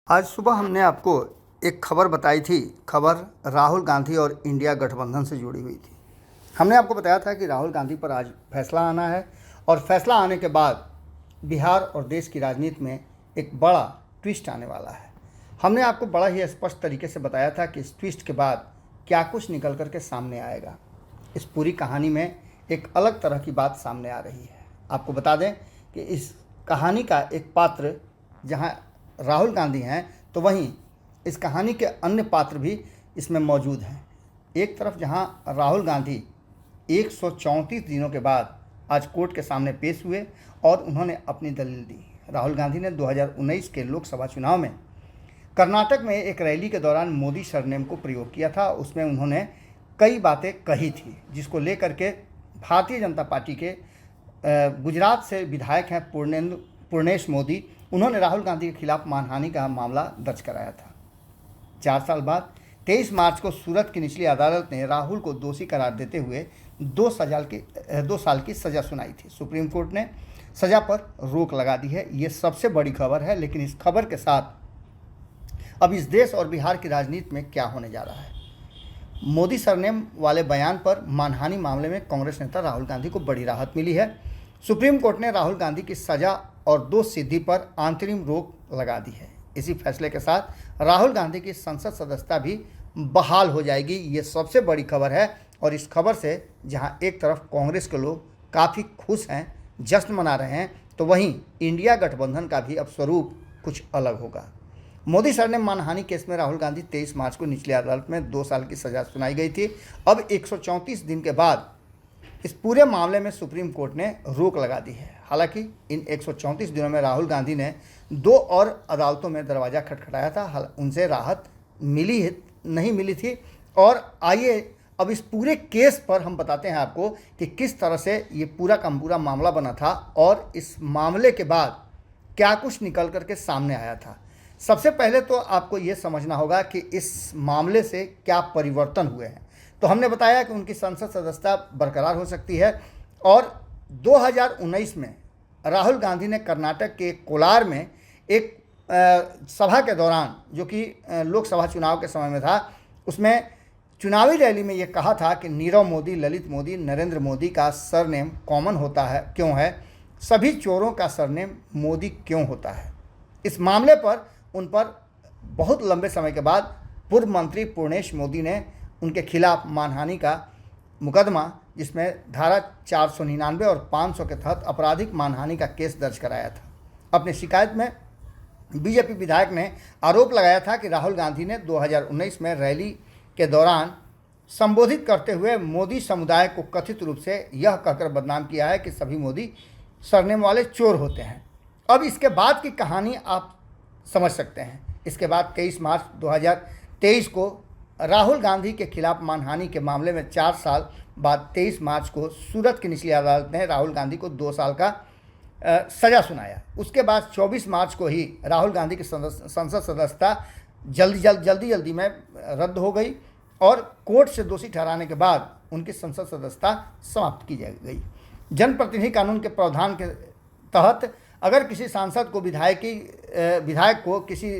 आज सुबह हमने आपको एक खबर बताई थी। खबर राहुल गांधी और इंडिया गठबंधन से जुड़ी हुई थी। हमने आपको बताया था कि राहुल गांधी पर आज फैसला आना है और फैसला आने के बाद बिहार और देश की राजनीति में एक बड़ा ट्विस्ट आने वाला है। हमने आपको बड़ा ही स्पष्ट तरीके से बताया था कि इस ट्विस्ट के बाद क्या कुछ निकल कर के सामने आएगा। इस पूरी कहानी में एक अलग तरह की बात सामने आ रही है। आपको बता दें कि इस कहानी का एक पात्र जहां राहुल गांधी हैं, तो वहीं इस कहानी के अन्य पात्र भी इसमें मौजूद हैं। एक तरफ जहां राहुल गांधी 134 दिनों के बाद आज कोर्ट के सामने पेश हुए और उन्होंने अपनी दलील दी। राहुल गांधी ने 2019 के लोकसभा चुनाव में कर्नाटक में एक रैली के दौरान मोदी सरनेम को प्रयोग किया था। उसमें उन्होंने कई बातें कही थी, जिसको लेकर के भारतीय जनता पार्टी के गुजरात से विधायक हैं पूर्णेश मोदी, उन्होंने राहुल गांधी के खिलाफ मानहानि का मामला दर्ज कराया था। 4 साल बाद 23 मार्च को सूरत की निचली अदालत ने राहुल को दोषी करार देते हुए 2 साल की सज़ा सुनाई थी। सुप्रीम कोर्ट ने सज़ा पर रोक लगा दी है। ये सबसे बड़ी खबर है, लेकिन इस खबर के साथ अब इस देश और बिहार की राजनीति में क्या होने जा रहा है। मोदी सरनेम वाले बयान पर मानहानि मामले में कांग्रेस नेता राहुल गांधी को बड़ी राहत मिली है। सुप्रीम कोर्ट ने राहुल गांधी की सज़ा और दोष सिद्धि पर अंतरिम रोक लगा दी है। इसी फैसले के साथ राहुल गांधी की संसद सदस्यता भी बहाल हो जाएगी। ये सबसे बड़ी खबर है और इस खबर से जहां एक तरफ कांग्रेस के लोग काफ़ी खुश हैं, जश्न मना रहे हैं, तो वहीं इंडिया गठबंधन का भी अब स्वरूप कुछ अलग होगा। मोदी सरनेम मानहानि केस में राहुल गांधी 23 मार्च को निचली अदालत में 2 साल की सज़ा सुनाई गई थी। अब 134 दिन के बाद इस पूरे मामले में सुप्रीम कोर्ट ने रोक लगा दी है। हालांकि इन 134 दिनों में राहुल गांधी ने 2 और अदालतों में दरवाज़ा खटखटाया था। उनसे राहत नहीं मिली थी। और आइए अब इस पूरे केस पर हम बताते हैं आपको कि किस तरह से ये पूरा का पूरा मामला बना था और इस मामले के बाद क्या कुछ निकल करके सामने आया था। सबसे पहले तो आपको ये समझना होगा कि इस मामले से क्या परिवर्तन हुए हैं। तो हमने बताया कि उनकी संसद सदस्यता बरकरार हो सकती है और 2019 में राहुल गांधी ने कर्नाटक के कोलार में एक सभा के दौरान, जो कि लोकसभा चुनाव के समय में था, उसमें चुनावी रैली में ये कहा था कि नीरव मोदी, ललित मोदी, नरेंद्र मोदी का सरनेम कॉमन होता है क्यों है, सभी चोरों का सरनेम मोदी क्यों होता है। इस मामले पर उन पर बहुत लंबे समय के बाद पूर्व मंत्री पूर्णेश मोदी ने उनके खिलाफ मानहानि का मुकदमा, जिसमें धारा 499 और 500 के तहत आपराधिक मानहानि का केस दर्ज कराया था। अपनी शिकायत में बीजेपी विधायक ने आरोप लगाया था कि राहुल गांधी ने 2019 में रैली के दौरान संबोधित करते हुए मोदी समुदाय को कथित रूप से यह कहकर बदनाम किया है कि सभी मोदी सरनेम वाले चोर होते हैं। अब इसके बाद की कहानी आप समझ सकते हैं। इसके बाद 23 मार्च 2023 को राहुल गांधी के खिलाफ मानहानि के मामले में 4 साल बाद 23 मार्च को सूरत की निचली अदालत ने राहुल गांधी को 2 साल का सज़ा सुनाया। उसके बाद 24 मार्च को ही राहुल गांधी की संसद सदस्यता जल्दी में रद्द हो गई और कोर्ट से दोषी ठहराने के बाद उनकी संसद सदस्यता समाप्त की गई। जनप्रतिनिधि कानून के प्रावधान के तहत अगर किसी सांसद को विधायक को किसी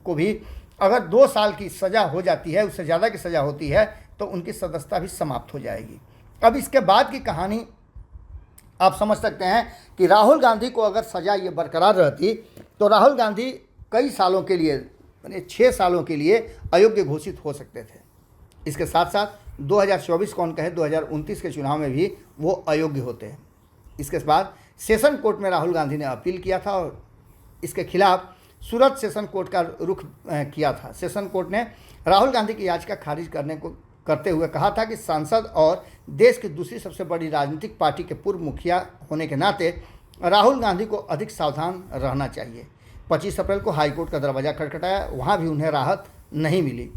को भी अगर 2 साल की सज़ा हो जाती है, उससे ज़्यादा की सज़ा होती है, तो उनकी सदस्यता भी समाप्त हो जाएगी। अब इसके बाद की कहानी आप समझ सकते हैं कि राहुल गांधी को अगर सज़ा ये बरकरार रहती तो राहुल गांधी कई सालों के लिए, यानी 6 सालों के लिए अयोग्य घोषित हो सकते थे। इसके साथ साथ 2024 कौन कहे 2029 के चुनाव में भी वो अयोग्य होते हैं। इसके बाद सेशन कोर्ट में राहुल गांधी ने अपील किया था और इसके खिलाफ सूरत सेशन कोर्ट का रुख किया था। सेशन कोर्ट ने राहुल गांधी की याचिका खारिज करते हुए कहा था कि सांसद और देश की दूसरी सबसे बड़ी राजनीतिक पार्टी के पूर्व मुखिया होने के नाते राहुल गांधी को अधिक सावधान रहना चाहिए। 25 अप्रैल को हाईकोर्ट का दरवाज़ा खटखटाया, वहां भी उन्हें राहत नहीं मिली।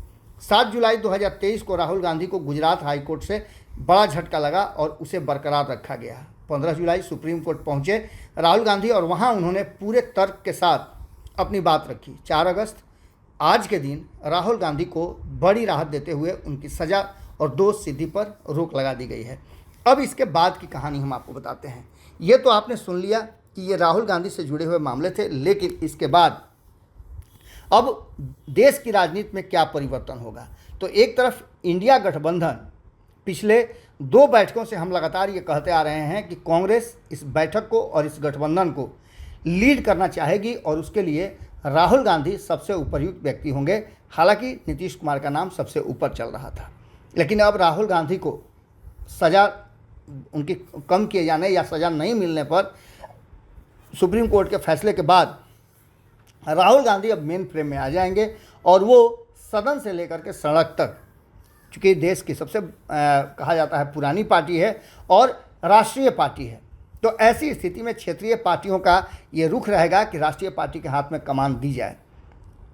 7 जुलाई 2023 को राहुल गांधी को गुजरात हाईकोर्ट से बड़ा झटका लगा और उसे बरकरार रखा गया। 15 जुलाई सुप्रीम कोर्ट पहुंचे राहुल गांधी और वहां उन्होंने पूरे तर्क के साथ अपनी बात रखी। 4 अगस्त आज के दिन राहुल गांधी को बड़ी राहत देते हुए उनकी सज़ा और दोष सिद्धि पर रोक लगा दी गई है। अब इसके बाद की कहानी हम आपको बताते हैं। ये तो आपने सुन लिया कि ये राहुल गांधी से जुड़े हुए मामले थे, लेकिन इसके बाद अब देश की राजनीति में क्या परिवर्तन होगा। तो एक तरफ इंडिया गठबंधन, पिछले 2 बैठकों से हम लगातार ये कहते आ रहे हैं कि कांग्रेस इस बैठक को और इस गठबंधन को लीड करना चाहेगी और उसके लिए राहुल गांधी सबसे उपयुक्त व्यक्ति होंगे। हालांकि नीतीश कुमार का नाम सबसे ऊपर चल रहा था, लेकिन अब राहुल गांधी को सज़ा उनकी कम किए जाने या सज़ा नहीं मिलने पर सुप्रीम कोर्ट के फैसले के बाद राहुल गांधी अब मेन फ्रेम में आ जाएंगे और वो सदन से लेकर के सड़क तक, चूँकि देश की सबसे कहा जाता है पुरानी पार्टी है और राष्ट्रीय पार्टी है, तो ऐसी स्थिति में क्षेत्रीय पार्टियों का ये रुख रहेगा कि राष्ट्रीय पार्टी के हाथ में कमान दी जाए।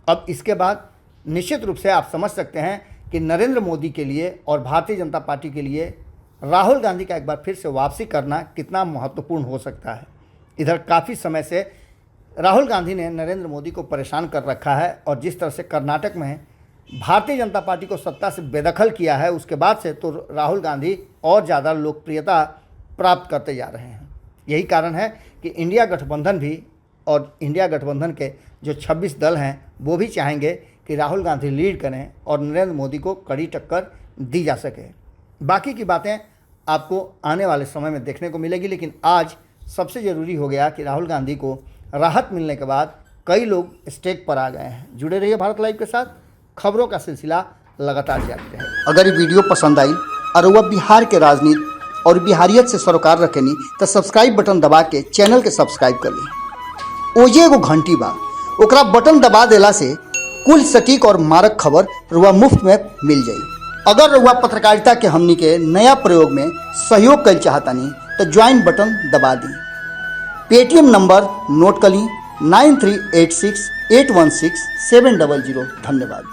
अब इसके बाद निश्चित रूप से आप समझ सकते हैं कि नरेंद्र मोदी के लिए और भारतीय जनता पार्टी के लिए राहुल गांधी का एक बार फिर से वापसी करना कितना महत्वपूर्ण हो सकता है। इधर काफ़ी समय से राहुल गांधी ने नरेंद्र मोदी को परेशान कर रखा है और जिस तरह से कर्नाटक में भारतीय जनता पार्टी को सत्ता से बेदखल किया है, उसके बाद से तो राहुल गांधी और ज़्यादा लोकप्रियता प्राप्त करते जा रहे हैं। यही कारण है कि इंडिया गठबंधन भी और इंडिया गठबंधन के जो 26 दल हैं वो भी चाहेंगे कि राहुल गांधी लीड करें और नरेंद्र मोदी को कड़ी टक्कर दी जा सके। बाकी की बातें आपको आने वाले समय में देखने को मिलेगी, लेकिन आज सबसे ज़रूरी हो गया कि राहुल गांधी को राहत मिलने के बाद कई लोग स्टेज पर आ गए हैं। जुड़े रहिए भारत लाइव के साथ, खबरों का सिलसिला लगातार जारी रहे। अगर ये वीडियो पसंद आई और वह बिहार के राजनीति और बिहारियत से सरोकार रखेनी तो सब्सक्राइब बटन दबा के चैनल के सब्सक्राइब कर ली। ओजे एगो घंटी बा, ओकरा बटन दबा देला से कुल सटीक और मारक खबर रुआ मुफ्त में मिल जाई। अगर रुआ पत्रकारिता के हमनी के नया प्रयोग में सहयोग कर चाहतानी तो ज्वाइन बटन दबा दी। पेटीएम नंबर नोट कर ली 9386816700। धन्यवाद।